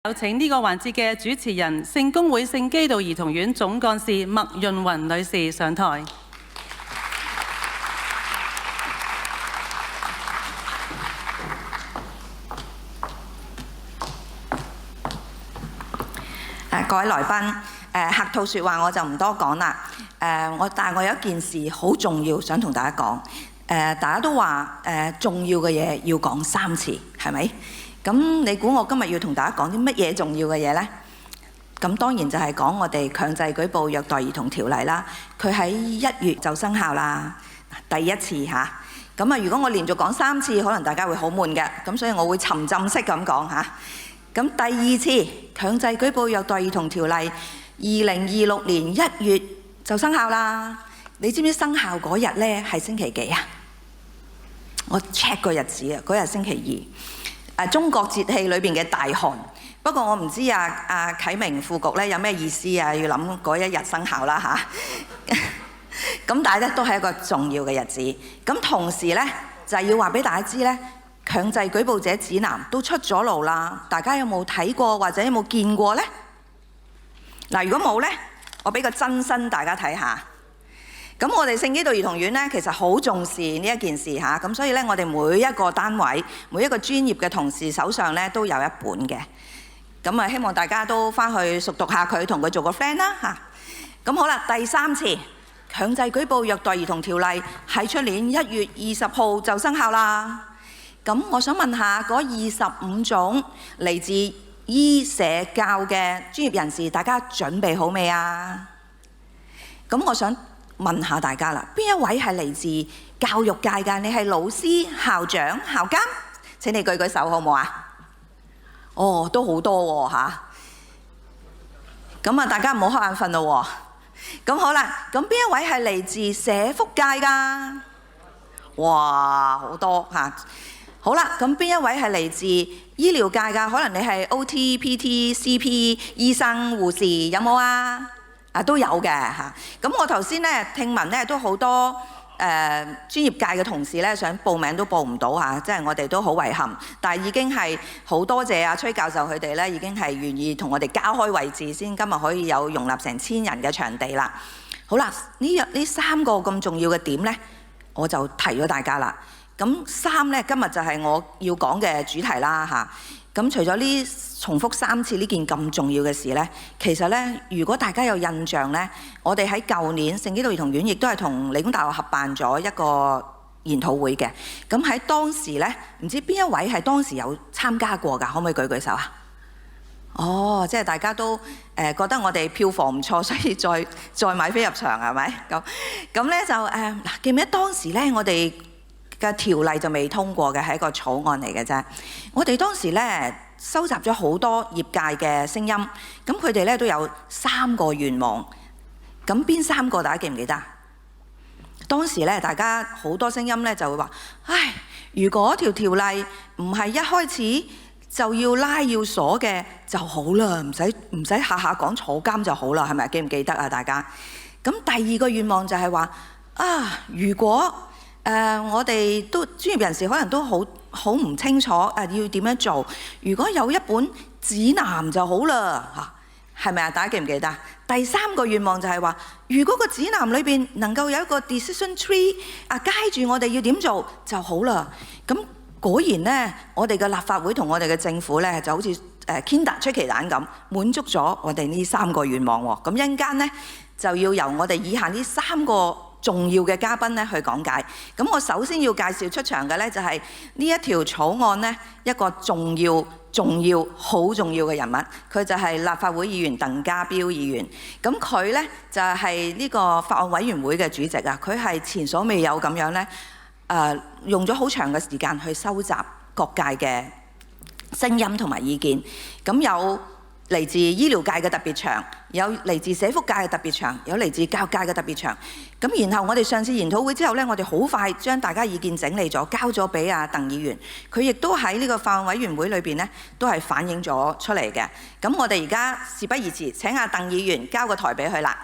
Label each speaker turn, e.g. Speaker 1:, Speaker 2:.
Speaker 1: 有請呢個環節嘅主持人聖公會聖基道兒童院總幹事麥潤雲女士上台。
Speaker 2: 各位來賓，客套説話我就唔多講啦。但係我有一件事好重要想同大家講。大家都話重要嘅嘢要講3次，係咪？咁你估我今日要同大家講啲乜嘢重要嘅嘢呢？咁當然就係講我哋強制舉報虐待兒童條例啦。佢喺1月就生效啦，第一次嚇。咁啊，如果我連續講3次，可能大家會好悶嘅。咁所以我會沉浸式咁講嚇。咁第2次強制舉報虐待兒童條例，2026年1月就生效啦。你知唔知生效嗰日呢係星期幾啊？我 check 個日子啊，嗰日星期2，中國節氣裏邊嘅大寒。不過我唔知阿啟明副局咧有咩意思啊？要諗嗰一日生效啦嚇。咁但係咧都係一個重要嘅日子。咁同時咧就係要話俾大家知咧，強制舉報者指南都出咗爐啦。大家有冇睇過或者有冇見過呢？嗱，如果冇咧，我俾個真身大家睇下。咁我哋聖基道兒童院咧，其實好重視呢一件事嚇，咁所以咧，我哋每一個單位、每一個專業嘅同事手上咧都有一本嘅。咁啊，希望大家都翻去熟讀下佢，同佢做個 friend 啦嚇。咁好啦，第3次強制舉報虐待兒童條例喺出年1月20號就生效啦。咁我想問下嗰25種嚟自醫社教嘅專業人士，大家準備好未啊？咁我想問下大家啦，邊一位係嚟自教育界㗎？你係老師、校長、校監？請你舉舉手好唔好啊？哦，都好多喎嚇。咁啊，大家唔好瞌眼瞓咯喎。咁好啦，咁邊一位係嚟自社福界㗎？哇，好多嚇。好啦，咁邊一位係嚟自醫療界㗎？可能你係 OT、PT、CP、醫生、護士，有冇啊？都有嘅嚇。咁我頭先咧聽聞咧都好多專業界嘅同事咧想報名都報唔到嚇，即係我哋都好遺憾。但係已經係好多謝阿崔教授佢哋咧，已經係願意同我哋交開位置先，今日可以有容納成1000人嘅場地啦。好啦，呢3個咁重要嘅點咧，我就提咗大家啦。咁3咧今日就係我要講嘅主題啦嚇。咁除咗呢重複3次呢件咁重要嘅事呢，其實呢，如果大家有印象呢，我哋喺舊年聖基道兒童院亦都係同理工大學合辦咗一個研討會嘅。咁喺當時呢，唔知邊一位係當時有參加過㗎？可唔可以舉舉手啊？哦，即係大家都覺得我哋票房唔錯，所以再買飛入場係咪？咁呢就嗱，記唔記得當時呢，我哋嘅條例就未通過嘅，係一個草案嚟嘅啫。我哋當時咧收集咗好多業界嘅聲音，咁佢哋咧都有3個願望。咁邊3個大家記唔記得？當時咧大家好多聲音咧就會話：唉，如果條例唔係一開始就要拉要鎖嘅就好啦，唔使下下講坐監就好啦，係咪？記唔記得啊？大家？咁第2個願望就係話：啊，如果我哋都專業人士可能都好唔清楚要點樣做。如果有一本指南就好啦嚇，係咪啊？大家記唔記得？第3個願望就係話，如果個指南裏邊能夠有一個 decision tree guide住我哋要點做就好啦。咁果然呢，我哋嘅立法會同我哋嘅政府呢，就好似Kinder 出奇蛋咁，滿足咗我哋呢3個願望喎。咁一陣間呢，就要由我哋以下呢3個重要嘅嘉賓咧去講解。咁我首先要介紹出場嘅咧就係呢一條草案咧一個重要好重要嘅人物，佢就係立法會議員鄧家彪議員。咁佢咧就係呢個法案委員會嘅主席啊，佢係前所未有咁樣咧用咗好長嘅時間去收集各界嘅聲音同埋意見。咁有嚟自醫療界嘅特別場，有嚟自社福界嘅特別場，有嚟自教育界嘅特別場。咁然後我哋上次研討會之後呢，我哋好快將大家意見整理咗，交咗俾阿鄧議員。佢亦都喺呢個法案委員會裏邊呢，都係反映咗出嚟嘅。咁我哋而家事不宜遲，請阿鄧議員交個台俾佢啦。